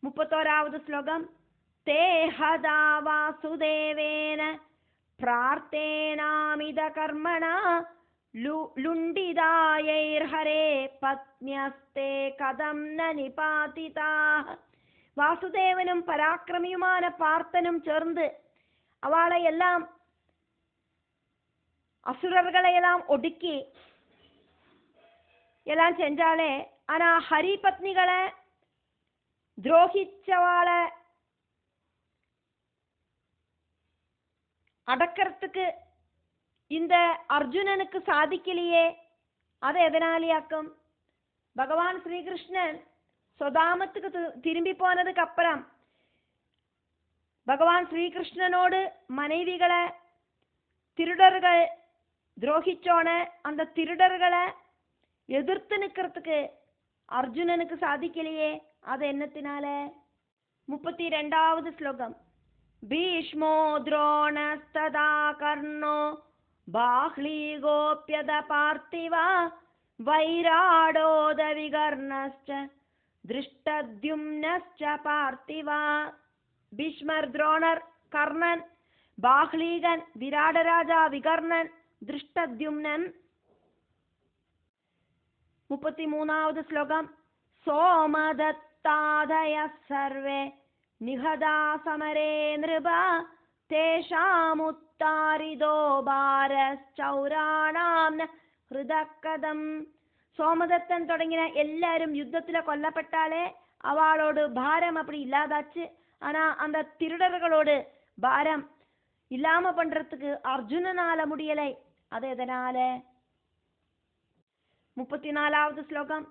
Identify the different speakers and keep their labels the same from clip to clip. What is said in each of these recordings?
Speaker 1: 31ാவது ശ്ലോകം. തേ ഹദാ വാസുദേവേന പ്രാർത്ഥേനാമിത കർമ്മണ ലുണ്ഡിതായൈർഹരേ പത്ന്യസ്തേ കഥം ന നിപാതിതാഃ. വാസുദേവനും പരാക്രമിയുமான பார்த்தனும் சேர்ந்து அவளை எல்லாம் அசுரர்களை எல்லாம் ஒடுக்கி எல்லாம் செஞ்சாலே, ஆனா ஹரி பத்னிகளை துரோகிச்சவாளை அடக்கிறதுக்கு இந்த அர்ஜுனனுக்கு சாதிக்கலையே. அது எதனாலியாக்கும்? பகவான் ஸ்ரீகிருஷ்ணன் சொதாமத்துக்கு திரும்பி போனதுக்கு அப்புறம் பகவான் ஸ்ரீகிருஷ்ணனோடு மனைவிகளை திருடர்கள் துரோகிச்சோன அந்த திருடர்களை எதிர்த்து நிற்கிறதுக்கு அர்ஜுனனுக்கு சாதிக்கலையே. அது என்னத்தினால? 32வது ஸ்லோகம். பீஷ்மோ துரோணஸ்ததா கர்ணோ பாஹ்லீகோப்யத பார்த்திவா வைராடோத விகர்ணஸ்ச திருஷ்டத்யும்னஸ்ச பார்த்திவா. பீஷ்மர், துரோணர், கர்ணன், பாஹ்லீகன், விராடராஜா, விகர்ணன், திருஷ்டத்யும்னன். 33வது ஸ்லோகம். சோமதத்தாதய சர்வே நிகதா சமரே நிருபா தேஷாமுத்தாரிதோ பாரச்சௌராணாம் ஹிருதக்கதம். சோமதத்தன் தொடங்கின எல்லாரும் யுத்தத்துல கொல்லப்பட்டாலே அவளோடு பாரம் அப்படி இல்லாதாச்சு. ஆனா அந்த திருடர்களோடு பாரம் இல்லாம பண்றதுக்கு அர்ஜுனனால முடியலை. அது எதனால? 34வது ஸ்லோகம்.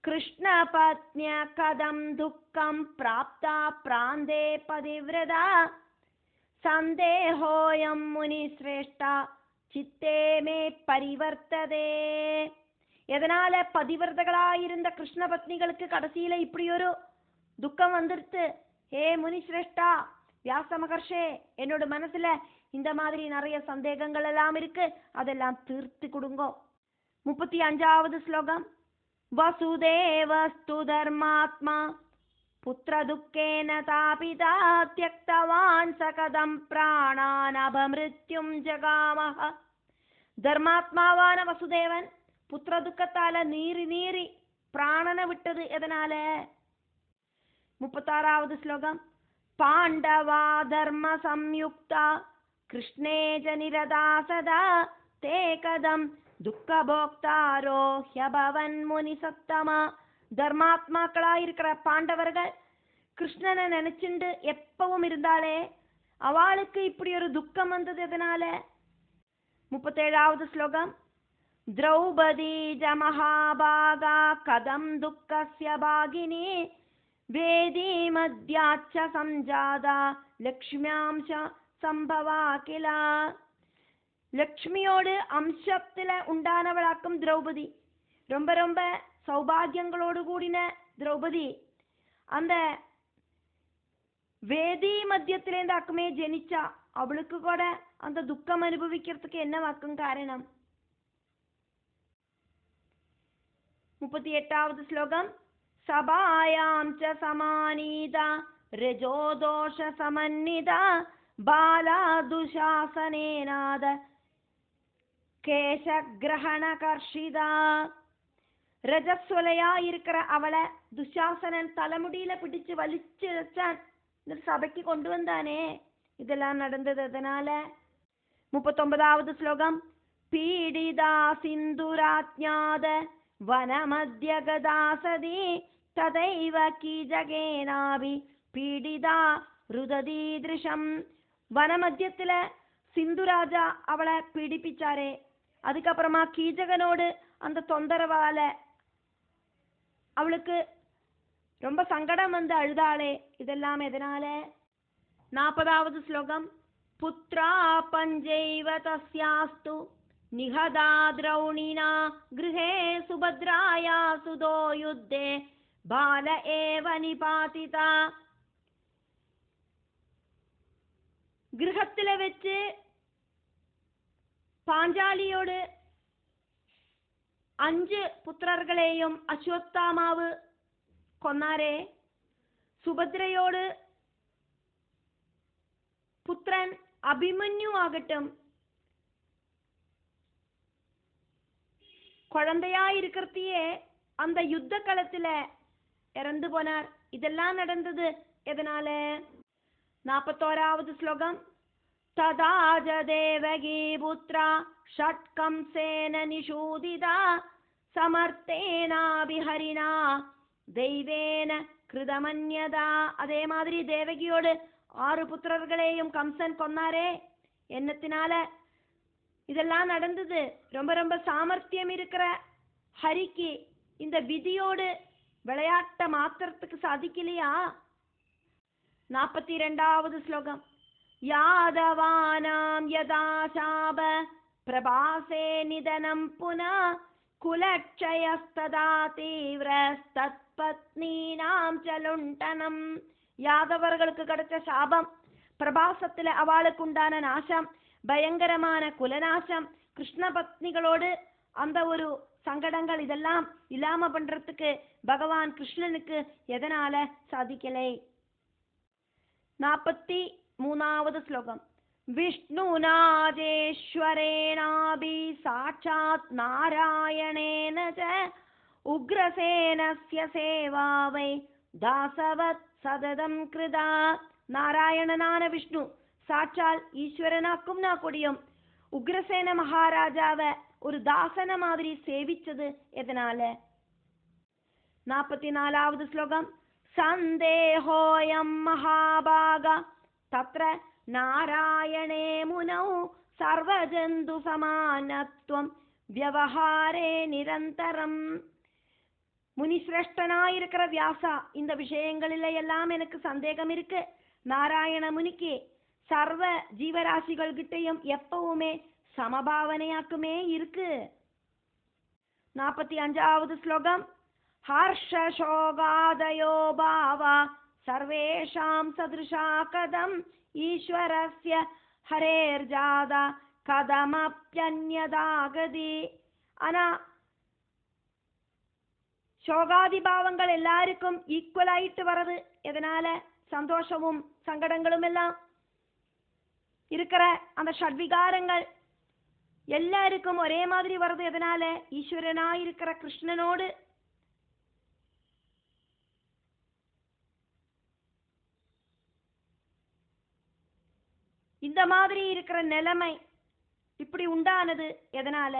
Speaker 1: கிருஷ்ண பத்னிய கதம் துக்கம் பிராப்தா பிராந்தே பதிவிரதா சந்தேஹோயம் முனி சிரேஷ்டா சித்தே மே பரிவர்த்ததே. எதனால பதிவிரதகளாயிருந்த கிருஷ்ண பத்னிகளுக்கு கடைசியில இப்படி ஒரு துக்கம் வந்துருச்சு? ஹே முனி சிரேஷ்டா, வியாச மகர்ஷே, என்னோட மனசுல இந்த மாதிரி நிறைய சந்தேகங்கள் எல்லாம் இருக்கு, அதெல்லாம் தீர்த்து கொடுங்கோ. 35வது ஸ்லோகம். வசுதேவஸ்து தர்மாத்மா புத்திர துக்கேன தாபிதா த்யக்தவான் சகதம் பிராணான் அபமிருத்யும் ஜகாமஹ. தர்மாத்மாவான வசுதேவன் புத்திர துக்கத்தால நீறி நீறி பிராணனை விட்டது எதனால? 36வது ஸ்லோகம். பாண்டவா தர்ம சம்யுக்தா கிருஷ்ணே ஜ நிரதா சதா தே கதம் துக்கபோக்தாரோ ஹ்யபவன் முனி சத்தமா. தர்மாத்மாக்களாயிருக்கிற பாண்டவர்கள் கிருஷ்ணனை நினைச்சுண்டு எப்பவும் இருந்தாலே அவளுக்கு இப்படி ஒரு துக்கம் வந்தது எதனால? 37வது ஸ்லோகம். திரௌபதி ஜ மகாபாகா கதம் துக்கஸ்ய பாகினி வேதி மத்யாச்ச சம்ஜாதா லக்ஷ்மியாம்ச சம்பவா கிலா. லக்ஷ்மியோடு அம்சத்துல உண்டானவளாக்கும் திரௌபதி, ரொம்ப ரொம்ப சௌபாகியங்களோடு கூடின திரௌபதி அந்த வேதி மத்தியத்திலேந்தாக்குமே ஜனிச்சா. அவளுக்கு கூட அந்த துக்கம் அனுபவிக்கிறதுக்கு என்ன வாக்கும் காரணம்? 38வது ஸ்லோகம். சபாயாம் ச சமானீதா ரஜோதோஷ சமன்னிதா பாலா துஷாசனேநாத கேசகிரஹண கர்ஷிதா. ரஜஸ்வலையா இருக்கிற அவளை துஷாசனன் தலைமுடியில பிடிச்சு வலிச்சு வச்சான், சபைக்கு கொண்டு வந்தானே. இதெல்லாம் நடந்தது அதனால. 39வது ஸ்லோகம். பீடிதா சிந்துராஜ்ஞாத வனமத்ய கதாசதி ததைவ கீஜகேனாபி பீடிதா ருததீதிருஷம். வனமத்தியத்துல சிந்துராஜா அவளை பீடிப்பிச்சாரே, அதுக்கப்புறமா கீஜகனோடு அந்த தொந்தரவால அவளுக்கு ரொம்ப சங்கடம் வந்து அழுதாளே. இதெல்லாம் எதனால? 40வது ஸ்லோகம். புத்ரா பஞ்சைவ தஸ்யாஸ்து நிகதா திரௌணினா கிருஹே சுபத்ராயா சுதோ யுத்தே பால ஏவ நிபாதிதா. கிரகத்துல வச்சு பாஞ்சாலியோடு 5 புத்திரர்களையும் அஸ்வத்தாமாவு கொன்னாரே. സുഭദ്രയോട് പുത്രൻ അഭിമന്യു ആകട്ടും குழந்தையாயிருக்கிறதையே அந்த யுத்த களத்துல இறந்து போனார். இதெல்லாம் நடந்தது எதனால? 41வது ஸ்லோகம். ததாஜ தேவகி புத்ரா ஷட்கம்சேன நிஷூதிதா சமர்த்தேனாபிஹரிணா தெய்வேன கிருதமன்யதா. அதே மாதிரி தேவகியோடு 6 புத்திரர்களையும் கம்சன் கொன்னாரே, என்னத்தினால இதெல்லாம் நடந்தது? ரொம்ப ரொம்ப சாமர்த்தியம் இருக்கிற ஹரிக்கு இந்த விதியோடு விளையாட்ட மாத்திரத்துக்கு சாதிக்கலையா? 42வது ஸ்லோகம். யாதவானாம் யதா சாப பிரபாசே நிதனம் புனா குலக்ஷயஸ்ததா தீவ்ரஸ்தத்பத்னீனாம் சலுண்டனம். யாதவர்களுக்கு கிடைச்ச சாபம், பிரபாசத்துல அவளுக்கு உண்டான நாசம், பயங்கரமான குலநாசம், கிருஷ்ண பத்னிகளோடு அந்த ஒரு சங்கடங்கள், இதெல்லாம் இல்லாம பண்றதுக்கு பகவான் கிருஷ்ணனுக்கு எதனால சாதிக்கலை? 43வது ஸ்லோகம். விஷ்ணுநாதேஸ்வரேணாபி சாட்சாத் நாராயணேன ச உக்ரசேனஸ்ய சேவாவை தாசவத் சததம் கிருதா. நாராயணனான விஷ்ணு சாட்சால் ஈஸ்வரனாக்கும்னா கூடியும் உக்ரசேன மகாராஜாவை ஒரு தாசன மாதிரி சேவிச்சது எதனால? 44வது ஸ்லோகம். சந்தேஹோயம் மகாபாக தத்ர நாராயணே முனௌ சர்வஜந்து சமானத்வம் வியவஹாரே நிரந்தரம். முனிசிரேஷ்டனாயிருக்கிற வியாசா, இந்த விஷயங்களில எல்லாம் எனக்கு சந்தேகம் இருக்கு. நாராயண முனிக்கு சர்வ ஜீவராசிகள் கிட்டையும் எப்பவுமே சமபாவனையாக்குமே இருக்கு. 45வது ஸ்லோகம். ஹர்ஷசோகாதயோ பாவா சர்வேஷாம் சதுருஷா கதம் ஈஸ்வரஸ்ய ஹரேர்ஜாதா கதமப்யன்யதாகதி. ஆனா சோகாதி பாவங்கள் எல்லாருக்கும் ஈக்குவல் ஆயிட்டு வர்றது எதனால? சந்தோஷமும் சங்கடங்களும் எல்லாம் இருக்கிற அந்த ஷட்விகாரங்கள் எல்லாருக்கும் ஒரே மாதிரி வருது எதனால? ஈஸ்வரனாயிருக்கிற கிருஷ்ணனோடு இந்த மாதிரி இருக்கிற நிலைமை இப்படி உண்டானது எதனால?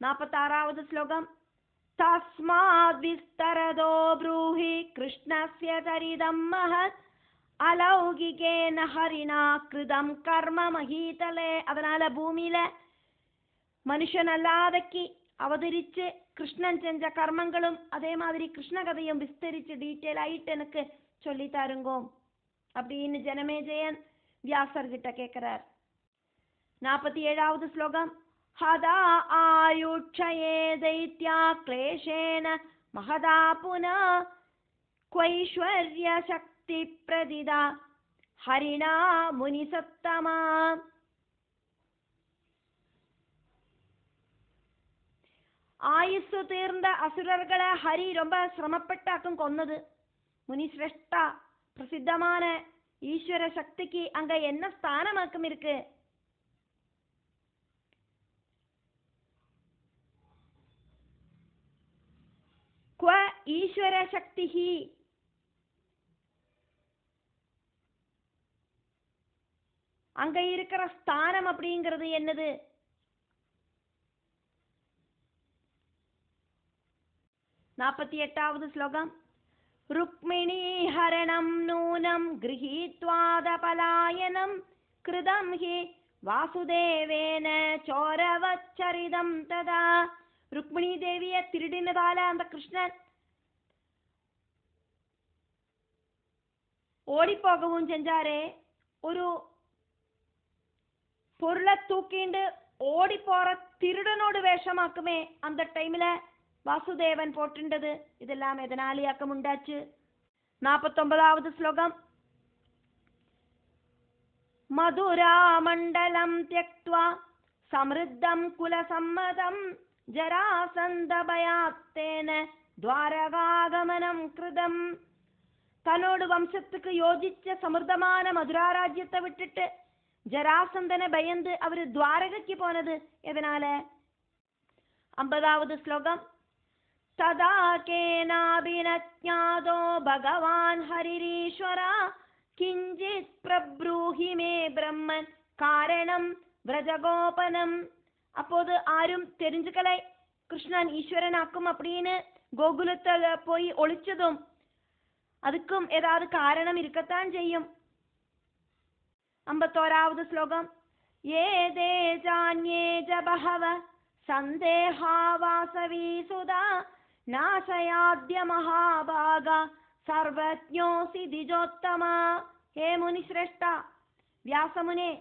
Speaker 1: 46வது ஸ்லோகம். தஸ்மாத் விஸ்தரதோ ப்ரூஹி கிருஷ்ணஸ்ய சரிதம் மஹத் அலௌகிகேன ஹரிணா கிருதம் கர்ம மஹீதலே. அதனால பூமியில மனுஷன் அல்லாதக்கு அவதரிச்சு கிருஷ்ணன் செஞ்ச கர்மங்களும் அதே மாதிரி கிருஷ்ண கதையும் விஸ்தரிச்சு டீட்டெயில் ஆயிட்டு எனக்கு சொல்லி தாருங்கோ அப்படின்னு ஜனமேஜயன் வியாசர்கிட்ட கேட்கிறார். 47வது ஸ்லோகம். ஹதா ஆயுட்சயே தைத்யா க்லேஷேன மகதா புனா க்வைஸ்வர்ய சக்தி பிரதிதா ஹரிணா முனிசத்தமா. ஆயுசு தீர்ந்த அசுரர்களை ஹரி ரொம்ப சிரமப்பட்டாக்கும் கொன்னது. முனிசிரேஷ்டா பிரசித்தமான ஈஸ்வர சக்திக்கு அங்க என்ன ஸ்தானமாக்கம் இருக்கு? क्व ஈஸ்வர சக்தி, அங்க இருக்கிற ஸ்தானம் அப்படிங்கிறது என்னது? 48வது ஸ்லோகம். ருக்மிணீ ஹரணம் நூனம் கிரஹீத்வாத பலாயனம் கிருதம் ஹி வாசுதேவேன சோரவச்சரிதம் ததா. ருக்மிணி தேவிய திருடினதால அந்த கிருஷ்ணன் ஓடி போகவும் செஞ்சாரே. ஒரு பொருளை தூக்கிண்டு ஓடி போற திருடனோடு வேஷமாக்குமே அந்த டைம்ல வாசுதேவன் போட்டுண்டது. இதெல்லாம் எதனாலியாக்கம் உண்டாச்சு? 49வது ஸ்லோகம். மதுரா மண்டலம் தியக்த்வா சம்ருத்தம் குலசம்மதம் ஜராசந்த பயாத்தேன துவாரகாகமனம் கிருதம். தன்னோடு வம்சத்துக்கு யோசிச்ச சமிருதமான மதுராராஜ்யத்தை விட்டுட்டு ஜராசந்தனை பயந்து அவரு துவாரகைக்கு போனது எதனால? 50வது ஸ்லோகம். ததா கேனாபினஜ்ஞாதோ பகவான் ஹரிரீஸ்வரா கிஞ்சித் பிரப்ரூஹி மே பிரம்மன் காரணம் விரஜகோபனம். அப்போது ஆரும் தெரிஞ்சுக்கலை கிருஷ்ணன் ஈஸ்வரனாக்கும் அப்படின்னு கோகுலத்தில் போய் ஒளிச்சதும் அதுக்கும் ஏதாவது காரணம் இருக்கத்தான் செய்யும். 51வது ஸ்லோகம். ஏ தேஜான்யே ஜபஹவ சந்தேஹாவாசவி சுதா நாசயாத்ய மகாபாகா சர்வஜ்ஞோசி திஜோத்தமா. ஹே முனி சிரேஷ்டா, வியாசமுனே,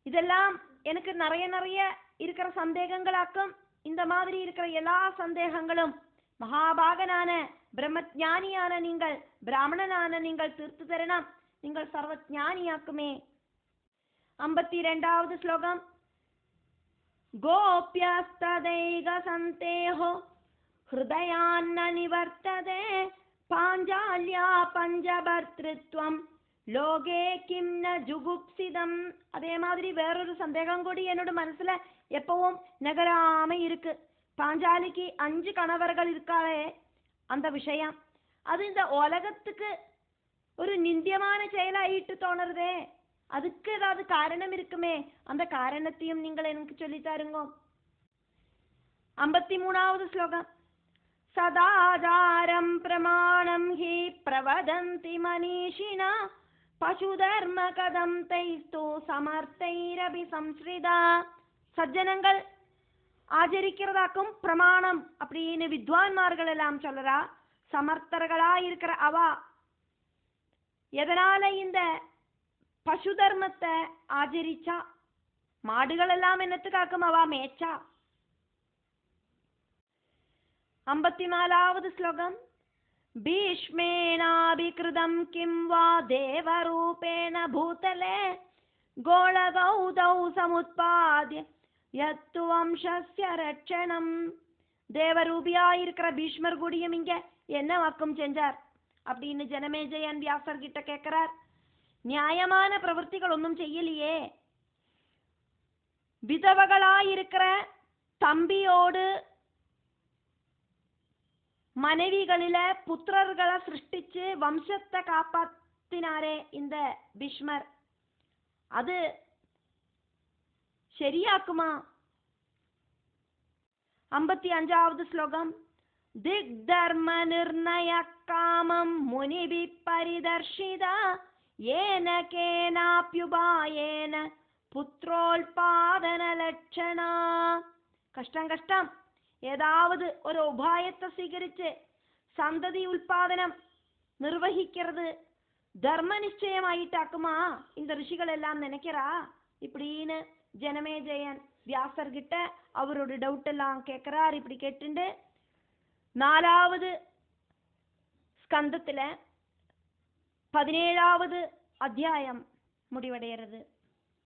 Speaker 1: இதெல்லாம் எனக்கு நிறைய இருக்கிற சந்தேகங்களாக்கும். இந்த மாதிரி இருக்கிற எல்லா சந்தேகங்களும் மகாபாகனான பிரம்மஞானியான நீங்கள், பிராமணனான நீங்கள் தீர்த்து தരണം. நீங்கள் சர்வஞானியாக்குமே. 52வது ஸ்லோகம். கோப்யஸ்ததைக சந்தேஹோ ஹிருதயான்ன நிவர்த்ததே பாஞ்சால்யா பஞ்சபர்த்ருத்வம் லோகே கிம் ந ஜுகுப்சிதம். அதே மாதிரி வேறொரு சந்தேகம் கூடி என்னோட மனசுல எப்பவும் நகராம இருக்கு. பாஞ்சாலிக்கு 5 கணவர்கள் இருக்காளே அந்த விஷயம், அது இந்த உலகத்துக்கு ஒரு நிந்தியமான செயலாயிட்டு தோணுறதே. அதுக்கு ஏதாவது காரணம் இருக்குமே, அந்த காரணத்தையும் நீங்கள் எனக்கு சொல்லி தாருங்க. 53வது ஸ்லோகம். சதாதாரம் பிரமாணம் ஹி பிரவதந்தி மனிஷினா பசுதர்ம கதம் தைஸ்து சமர்த்தைரபி சம்ஸ்ரிதா. சஜ்ஜனங்கள் ஆச்சரிக்கிறதாக்கும் பிரமாணம் அப்படின்னு வித்வான்மார்கள் எல்லாம் சொல்றா. சமர்த்தர்களா இருக்கிற அவா எதனால இந்த பசு தர்மத்தை ஆச்சரிச்சா? மாடுகள் எல்லாம் என்னத்துக்காக்கும் அவா மேய்ச்சா. 54வது ஸ்லோகம். பீஷ்மேனாபிகிருதம் கிம் வா தேவரூபேண பூதலே கோளகௌதௌ சமுத்பாத்ய யத்து வம்சஸ்ய ரட்சணம். தேவரூபியாயிருக்கிற பீஷ்மர் கூடியும் இங்க என்ன வாக்கும் செஞ்சார் அப்படின்னு ஜனமேஜயன் வியாசர் கிட்ட கேட்கிறார். நியாயமான பிரவൃத்திகள் ஒன்றும் செய்யலையே. விதவகளாயிருக்கிற தம்பியோடு மனைவிகளில புத்திரர்களை சிருஷ்டிச்சு வம்சத்தை காப்பாத்தினாரே இந்த பீஷ்மர், அது சரியாக்குமா? 55வது ஸ்லோகம். திக் தர்ம நிர்ணய காமம் முனிபி பரிதர்ஷிதா ஏன கேனாப்யுபாயேன புத்ரோல்பாதன லட்சணா. கஷ்டம் ஏதாவது ஒரு உபாயத்தை സ്വീകരിച്ച് சந்ததி உൽപാദനം நிர்வகிக்கிறது தர்ம நிச்சயமாயிட்டாக்குமா இந்த ரிஷிகள் எல்லாம் நினைக்கிறா இப்படின்னு ஜனமேஜயன் வியாசர் கிட்ட அவரோட டவுட் எல்லாம் கேட்கிறார். இப்படி கேட்டுண்டு 4வது ஸ்கந்தத்துல 17வது அத்தியாயம் முடிவடைகிறது.